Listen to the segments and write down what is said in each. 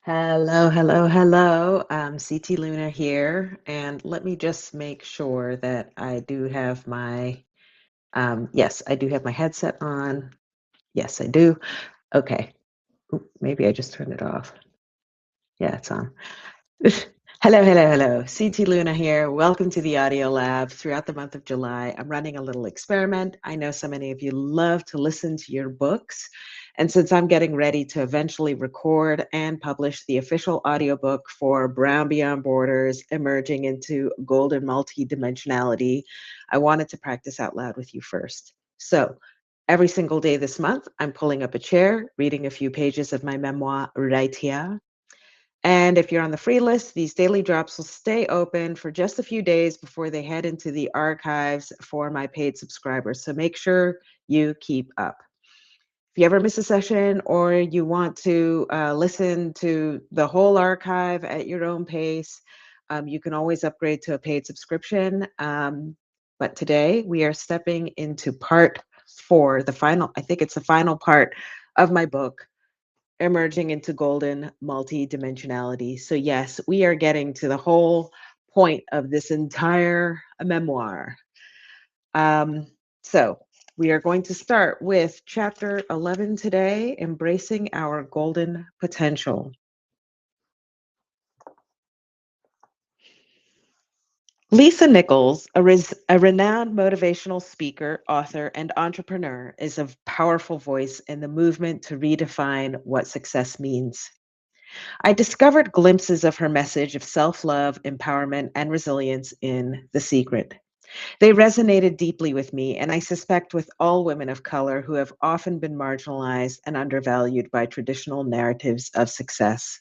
Hello, hello, hello. CT Luna here, and let me just make sure that I do have my, yes, I do have my headset on. Yes, I do. Okay. Maybe I just turned it off. Yeah, it's on. Hello, hello, hello. CT Luna here. Welcome to the Audio Lab. Throughout the month of July, I'm running a little experiment. I know so many of you love to listen to your books. And since I'm getting ready to eventually record and publish the official audiobook for Brown Beyond Borders, Emerging into Golden Multidimensionality, I wanted to practice out loud with you first. So every single day this month, I'm pulling up a chair, reading a few pages of my memoir, right here. And if you're on the free list, these daily drops will stay open for just a few days before they head into the archives for my paid subscribers. So make sure you keep up. If you ever miss a session or you want to listen to the whole archive at your own pace, you can always upgrade to a paid subscription. But today we are stepping into part 4, the final, I think it's the final part of my book, Emerging into Golden Multidimensionality. So, yes, we are getting to the whole point of this entire memoir. Um, so, we are going to start with chapter 11 today, Embracing Our Golden Potential. Lisa Nichols, a renowned motivational speaker, author, and entrepreneur, is a powerful voice in the movement to redefine what success means. I discovered glimpses of her message of self love, empowerment, and resilience in The Secret. They resonated deeply with me, and I suspect with all women of color who have often been marginalized and undervalued by traditional narratives of success.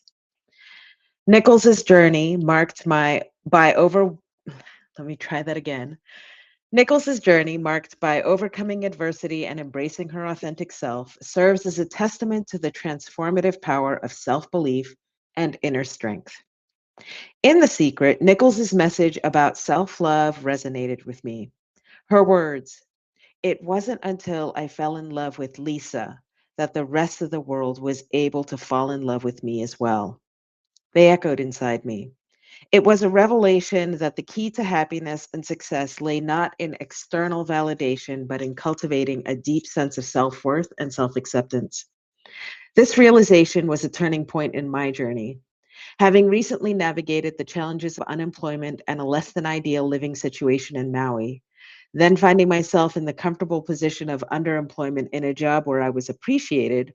Nichols's journey marked my by over let me try that again. Nichols's journey, marked by overcoming adversity and embracing her authentic self, serves as a testament to the transformative power of self-belief and inner strength. In The Secret, Nichols's message about self-love resonated with me. Her words, "It wasn't until I fell in love with Lisa that the rest of the world was able to fall in love with me as well." They echoed inside me. It was a revelation that the key to happiness and success lay not in external validation, but in cultivating a deep sense of self worth and self acceptance. This realization was a turning point in my journey. Having recently navigated the challenges of unemployment and a less than ideal living situation in Maui, then finding myself in the comfortable position of underemployment in a job where I was appreciated,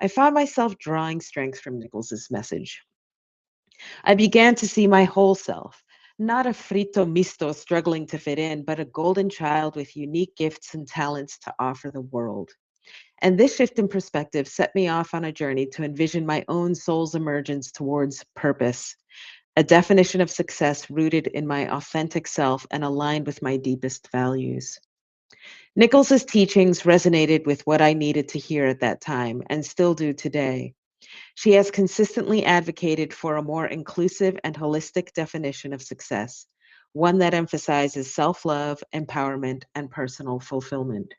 I found myself drawing strength from Nichols's message. I began to see my whole self, not a frito misto struggling to fit in, but a golden child with unique gifts and talents to offer the world. And this shift in perspective set me off on a journey to envision my own soul's emergence towards purpose, a definition of success rooted in my authentic self and aligned with my deepest values. Nichols's teachings resonated with what I needed to hear at that time and still do today. She has consistently advocated for a more inclusive and holistic definition of success, one that emphasizes self love, empowerment, and personal fulfillment.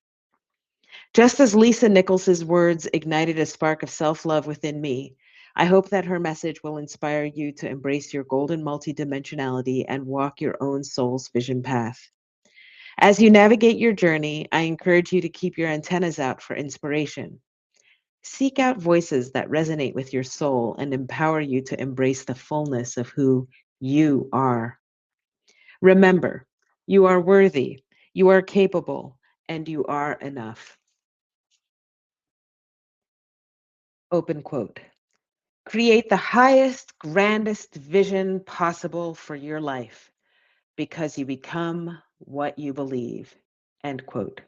Just as Lisa Nichols's words ignited a spark of self love within me, I hope that her message will inspire you to embrace your golden multidimensionality and walk your own soul's vision path. As you navigate your journey, I encourage you to keep your antennas out for inspiration. Seek out voices that resonate with your soul and empower you to embrace the fullness of who you are. Remember, you are worthy, you are capable, and you are enough. Open quote. Create the highest, grandest vision possible for your life because you become what you believe. End quote.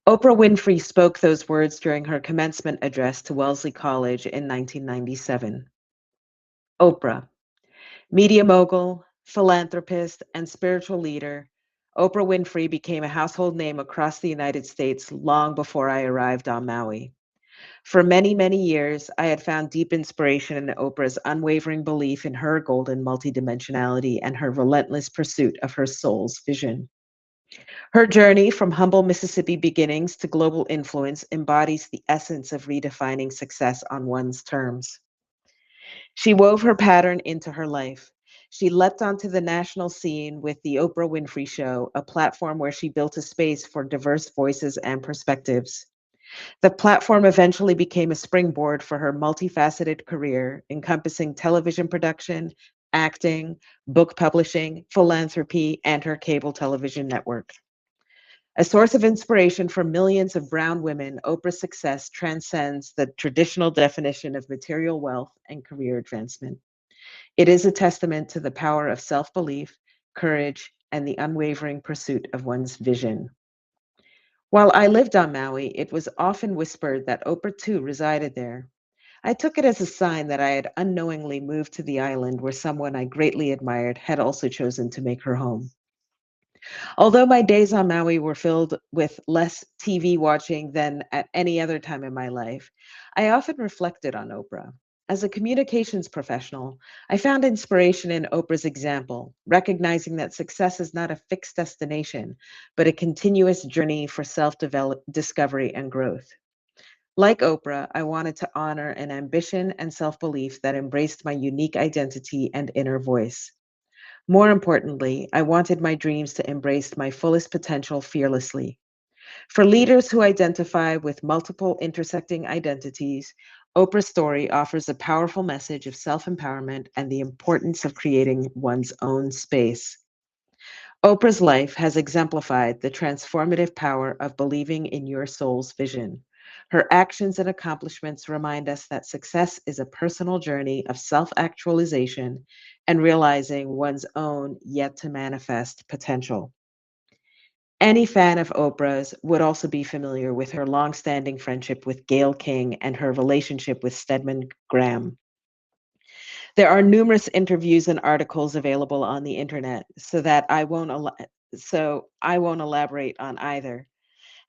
Oprah Winfrey spoke those words during her commencement address to Wellesley College in 1997. Oprah, media mogul, philanthropist, and spiritual leader, Oprah Winfrey became a household name across the United States long before I arrived on Maui. For many, many years, I had found deep inspiration in Oprah's unwavering belief in her golden multidimensionality and her relentless pursuit of her soul's vision. Her journey from humble Mississippi beginnings to global influence embodies the essence of redefining success on one's terms. She wove her pattern into her life. She leapt onto the national scene with The Oprah Winfrey Show, a platform where she built a space for diverse voices and perspectives. The platform eventually became a springboard for her multifaceted career, encompassing television production, acting, book publishing, philanthropy, and her cable television network. A source of inspiration for millions of brown women, Oprah's success transcends the traditional definition of material wealth and career advancement. It is a testament to the power of self belief, courage, and the unwavering pursuit of one's vision. While I lived on Maui, it was often whispered that Oprah too resided there. I took it as a sign that I had unknowingly moved to the island where someone I greatly admired had also chosen to make her home. Although my days on Maui were filled with less TV watching than at any other time in my life, I often reflected on Oprah. As a communications professional, I found inspiration in Oprah's example, recognizing that success is not a fixed destination, but a continuous journey for self discovery and growth. Like Oprah, I wanted to honor an ambition and self belief that embraced my unique identity and inner voice. More importantly, I wanted my dreams to embrace my fullest potential fearlessly. For leaders who identify with multiple intersecting identities, Oprah's story offers a powerful message of self empowerment and the importance of creating one's own space. Oprah's life has exemplified the transformative power of believing in your soul's vision. Her actions and accomplishments remind us that success is a personal journey of self actualization and realizing one's own yet to manifest potential. Any fan of Oprah's would also be familiar with her long-standing friendship with Gayle King and her relationship with Stedman Graham. There are numerous interviews and articles available on the internet, so I won't elaborate on either.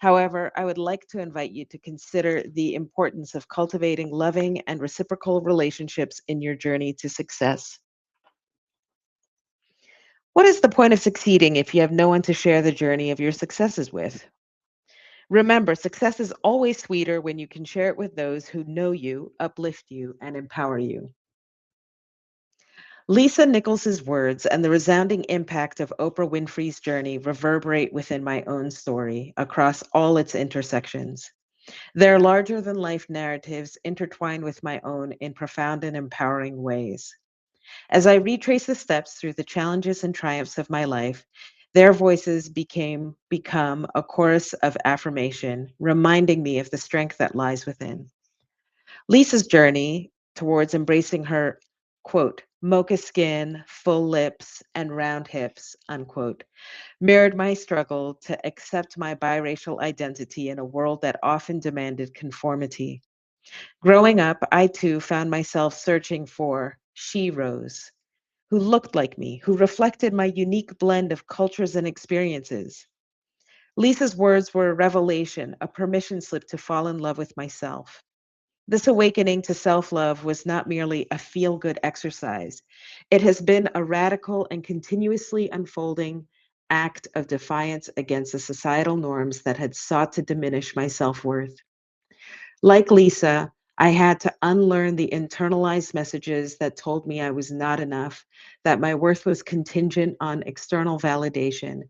However, I would like to invite you to consider the importance of cultivating loving and reciprocal relationships in your journey to success. What is the point of succeeding if you have no one to share the journey of your successes with? Remember, success is always sweeter when you can share it with those who know you, uplift you, and empower you. Lisa Nichols' words and the resounding impact of Oprah Winfrey's journey reverberate within my own story across all its intersections. Their larger than life narratives intertwine with my own in profound and empowering ways. As I retrace the steps through the challenges and triumphs of my life, their voices become a chorus of affirmation, reminding me of the strength that lies within. Lisa's journey towards embracing her, quote, mocha skin, full lips, and round hips, unquote, mirrored my struggle to accept my biracial identity in a world that often demanded conformity. Growing up, I too found myself searching for she-ros who looked like me, who reflected my unique blend of cultures and experiences. Lisa's words were a revelation, a permission slip to fall in love with myself. This awakening to self love was not merely a feel good exercise, it has been a radical and continuously unfolding act of defiance against the societal norms that had sought to diminish my self worth. Like Lisa, I had to unlearn the internalized messages that told me I was not enough, that my worth was contingent on external validation.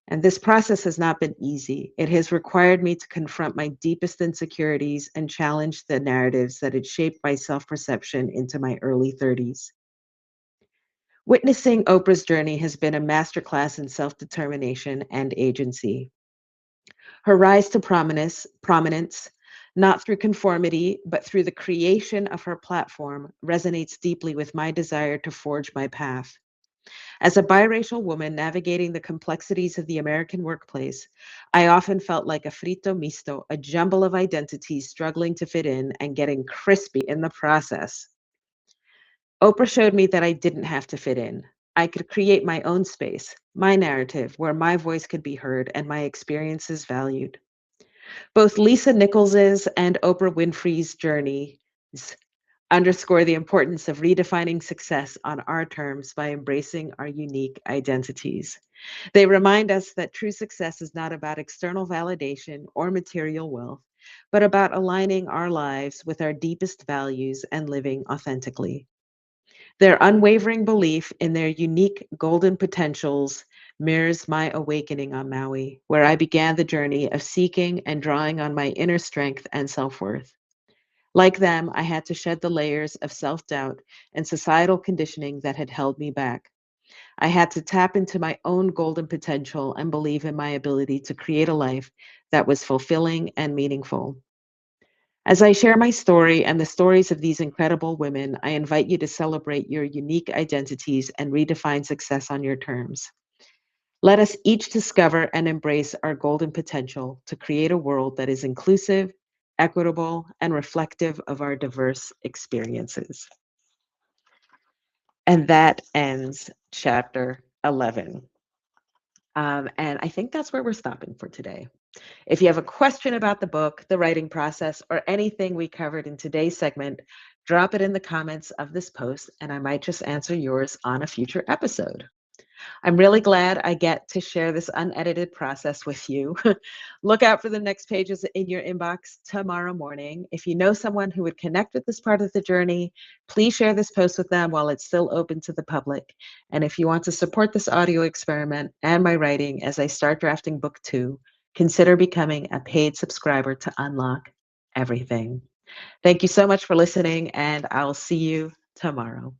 And this process has not been easy. It has required me to confront my deepest insecurities and challenge the narratives that had shaped my self perception into my early 30s. Witnessing Oprah's journey has been a masterclass in self determination and agency. Her rise to prominence, not through conformity, but through the creation of her platform, resonates deeply with my desire to forge my path. As a biracial woman navigating the complexities of the American workplace, I often felt like a frito misto, a jumble of identities struggling to fit in and getting crispy in the process. Oprah showed me that I didn't have to fit in. I could create my own space, my narrative, where my voice could be heard and my experiences valued. Both Lisa Nichols's and Oprah Winfrey's journeys underscore the importance of redefining success on our terms by embracing our unique identities. They remind us that true success is not about external validation or material wealth, but about aligning our lives with our deepest values and living authentically. Their unwavering belief in their unique golden potentials mirrors my awakening on Maui, where I began the journey of seeking and drawing on my inner strength and self worth. Like them, I had to shed the layers of self doubt and societal conditioning that had held me back. I had to tap into my own golden potential and believe in my ability to create a life that was fulfilling and meaningful. As I share my story and the stories of these incredible women, I invite you to celebrate your unique identities and redefine success on your terms. Let us each discover and embrace our golden potential to create a world that is inclusive, equitable, and reflective of our diverse experiences. And that ends chapter 11. And I think that's where we're stopping for today. If you have a question about the book, the writing process, or anything we covered in today's segment, drop it in the comments of this post, and I might just answer yours on a future episode. I'm really glad I get to share this unedited process with you. Look out for the next pages in your inbox tomorrow morning. If you know someone who would connect with this part of the journey, please share this post with them while it's still open to the public. And if you want to support this audio experiment and my writing as I start drafting book 2, consider becoming a paid subscriber to unlock everything. Thank you so much for listening, and I'll see you tomorrow.